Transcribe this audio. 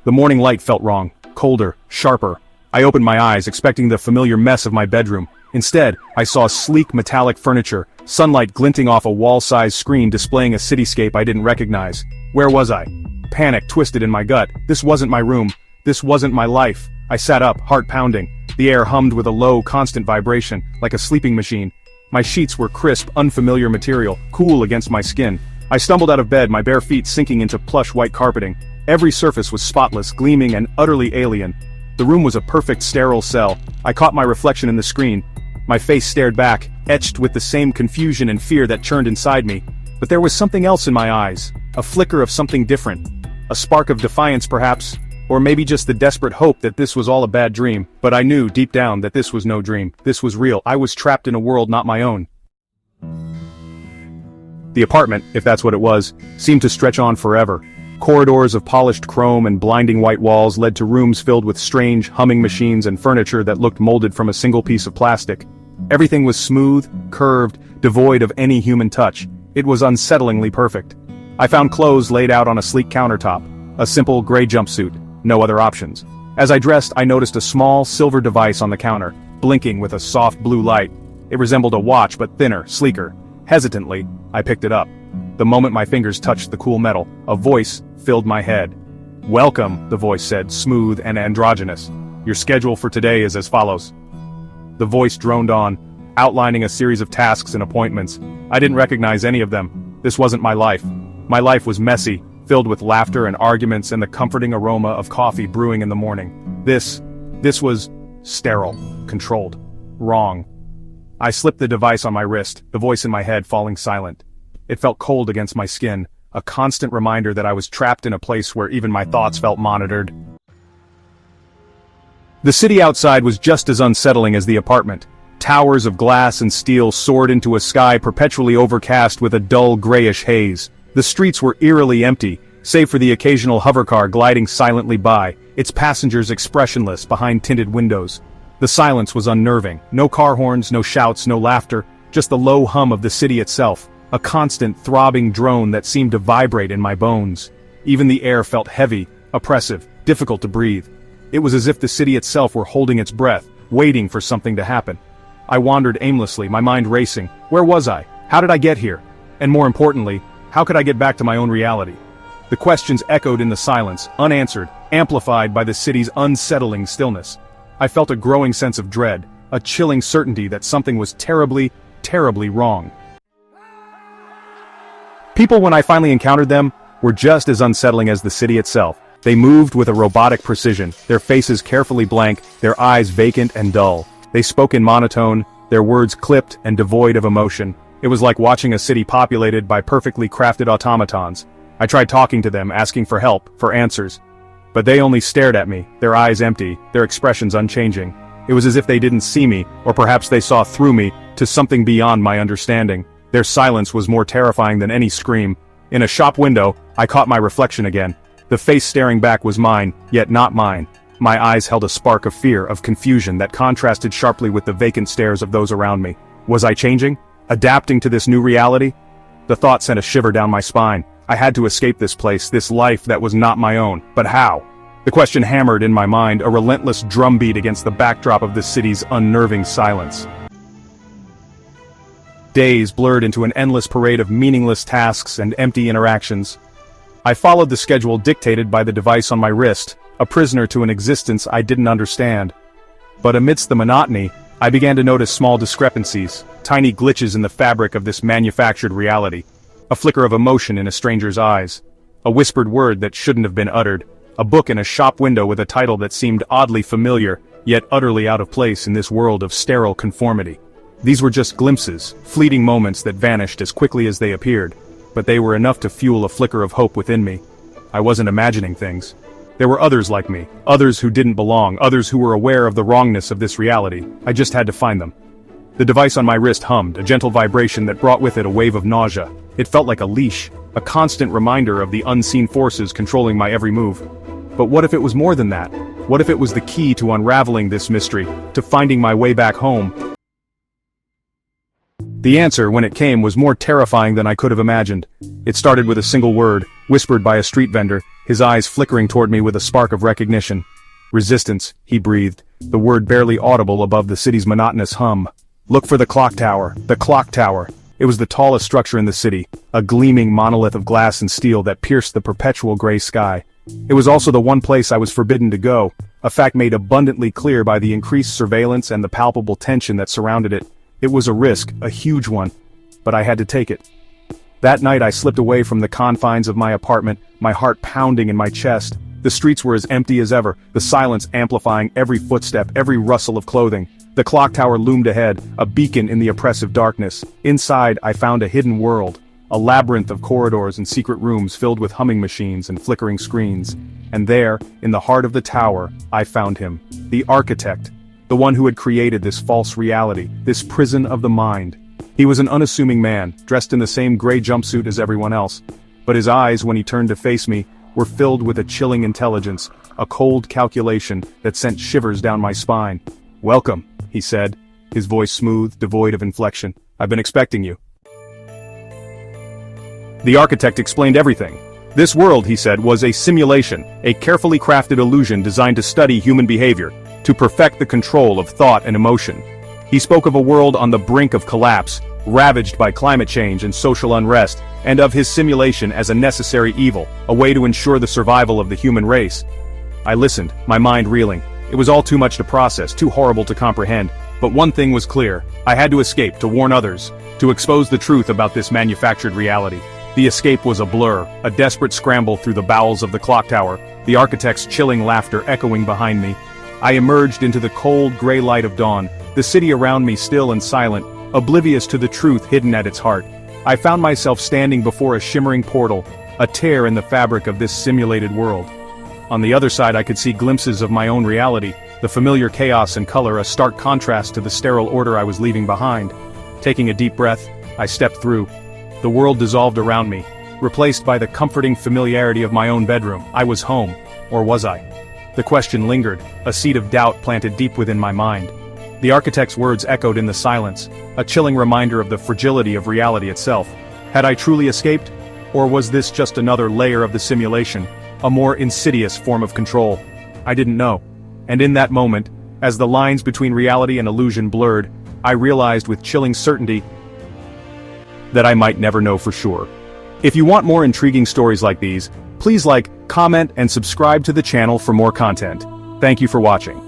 The morning light felt wrong, colder, sharper. I opened my eyes, expecting the familiar mess of my bedroom. Instead, I saw sleek metallic furniture, sunlight glinting off a wall-sized screen displaying a cityscape I didn't recognize. Where was I? Panic twisted in my gut. This wasn't my room. This wasn't my life. I sat up, heart pounding. The air hummed with a low, constant vibration, like a sleeping machine. My sheets were crisp, unfamiliar material, cool against my skin. I stumbled out of bed, my bare feet sinking into plush white carpeting. Every surface was spotless, gleaming, and utterly alien. The room was a perfect sterile cell. I caught my reflection in the screen. My face stared back, etched with the same confusion and fear that churned inside me. But there was something else in my eyes, a flicker of something different. A spark of defiance perhaps, or maybe just the desperate hope that this was all a bad dream. But I knew, deep down, that this was no dream. This was real. I was trapped in a world not my own. The apartment, if that's what it was, seemed to stretch on forever. Corridors of polished chrome and blinding white walls led to rooms filled with strange, humming machines and furniture that looked molded from a single piece of plastic. Everything was smooth, curved, devoid of any human touch. It was unsettlingly perfect. I found clothes laid out on a sleek countertop, a simple gray jumpsuit, no other options. As I dressed, I noticed a small silver device on the counter, blinking with a soft blue light. It resembled a watch but thinner, sleeker. Hesitantly, I picked it up. The moment my fingers touched the cool metal, a voice filled my head. "Welcome," the voice said, smooth and androgynous. "Your schedule for today is as follows." The voice droned on, outlining a series of tasks and appointments. I didn't recognize any of them. This wasn't my life. My life was messy, filled with laughter and arguments and the comforting aroma of coffee brewing in the morning. This was sterile, controlled, wrong. I slipped the device on my wrist, the voice in my head falling silent. It felt cold against my skin, a constant reminder that I was trapped in a place where even my thoughts felt monitored. The city outside was just as unsettling as the apartment. Towers of glass and steel soared into a sky perpetually overcast with a dull grayish haze. The streets were eerily empty, save for the occasional hovercar gliding silently by, its passengers expressionless behind tinted windows. The silence was unnerving. No car horns, no shouts, no laughter, just the low hum of the city itself, a constant throbbing drone that seemed to vibrate in my bones. Even the air felt heavy, oppressive, difficult to breathe. It was as if the city itself were holding its breath, waiting for something to happen. I wandered aimlessly, my mind racing. Where was I? How did I get here? And more importantly, how could I get back to my own reality? The questions echoed in the silence, unanswered, amplified by the city's unsettling stillness. I felt a growing sense of dread, a chilling certainty that something was terribly, terribly wrong. People, when I finally encountered them, were just as unsettling as the city itself. They moved with a robotic precision, their faces carefully blank, their eyes vacant and dull. They spoke in monotone, their words clipped and devoid of emotion. It was like watching a city populated by perfectly crafted automatons. I tried talking to them, asking for help, for answers. But they only stared at me, their eyes empty, their expressions unchanging. It was as if they didn't see me, or perhaps they saw through me, to something beyond my understanding. Their silence was more terrifying than any scream. In a shop window, I caught my reflection again. The face staring back was mine, yet not mine. My eyes held a spark of fear, of confusion that contrasted sharply with the vacant stares of those around me. Was I changing? Adapting to this new reality? The thought sent a shiver down my spine. I had to escape this place, this life that was not my own. But how? The question hammered in my mind, a relentless drumbeat against the backdrop of the city's unnerving silence. Days blurred into an endless parade of meaningless tasks and empty interactions. I followed the schedule dictated by the device on my wrist, a prisoner to an existence I didn't understand. But amidst the monotony, I began to notice small discrepancies, tiny glitches in the fabric of this manufactured reality. A flicker of emotion in a stranger's eyes. A whispered word that shouldn't have been uttered. A book in a shop window with a title that seemed oddly familiar, yet utterly out of place in this world of sterile conformity. These were just glimpses, fleeting moments that vanished as quickly as they appeared, but they were enough to fuel a flicker of hope within me. I wasn't imagining things. There were others like me, others who didn't belong, others who were aware of the wrongness of this reality. I just had to find them. The device on my wrist hummed, a gentle vibration that brought with it a wave of nausea. It felt like a leash, a constant reminder of the unseen forces controlling my every move. But what if it was more than that? What if it was the key to unraveling this mystery, to finding my way back home? The answer, when it came, was more terrifying than I could have imagined. It started with a single word, whispered by a street vendor, his eyes flickering toward me with a spark of recognition. Resistance, he breathed, the word barely audible above the city's monotonous hum. Look for the clock tower, the clock tower. It was the tallest structure in the city, a gleaming monolith of glass and steel that pierced the perpetual gray sky. It was also the one place I was forbidden to go, a fact made abundantly clear by the increased surveillance and the palpable tension that surrounded it. It was a risk, a huge one, but I had to take it. That night I slipped away from the confines of my apartment, my heart pounding in my chest. The streets were as empty as ever, the silence amplifying every footstep, every rustle of clothing. The clock tower loomed ahead, a beacon in the oppressive darkness. Inside, I found a hidden world, a labyrinth of corridors and secret rooms filled with humming machines and flickering screens. And there, in the heart of the tower, I found him, the architect, the one who had created this false reality, this prison of the mind. He was an unassuming man, dressed in the same gray jumpsuit as everyone else. But his eyes, when he turned to face me, were filled with a chilling intelligence, a cold calculation that sent shivers down my spine. "Welcome," he said, his voice smooth, devoid of inflection. "I've been expecting you." The architect explained everything. This world, he said, was a simulation, a carefully crafted illusion designed to study human behavior, to perfect the control of thought and emotion. He spoke of a world on the brink of collapse, ravaged by climate change and social unrest, and of his simulation as a necessary evil, a way to ensure the survival of the human race. I listened, my mind reeling. It was all too much to process, too horrible to comprehend, but one thing was clear. I had to escape, to warn others, to expose the truth about this manufactured reality. The escape was a blur, a desperate scramble through the bowels of the clock tower, the architect's chilling laughter echoing behind me. I emerged into the cold, gray light of dawn, the city around me still and silent, oblivious to the truth hidden at its heart. I found myself standing before a shimmering portal, a tear in the fabric of this simulated world. On the other side I could see glimpses of my own reality, the familiar chaos and color, a stark contrast to the sterile order I was leaving behind. Taking a deep breath, I stepped through. The world dissolved around me, replaced by the comforting familiarity of my own bedroom. I was home, or was I? The question lingered, a seed of doubt planted deep within my mind. The architect's words echoed in the silence, a chilling reminder of the fragility of reality itself. Had I truly escaped? Or was this just another layer of the simulation, a more insidious form of control? I didn't know. And in that moment, as the lines between reality and illusion blurred, I realized with chilling certainty that I might never know for sure. If you want more intriguing stories like these, please like, comment, and subscribe to the channel for more content. Thank you for watching.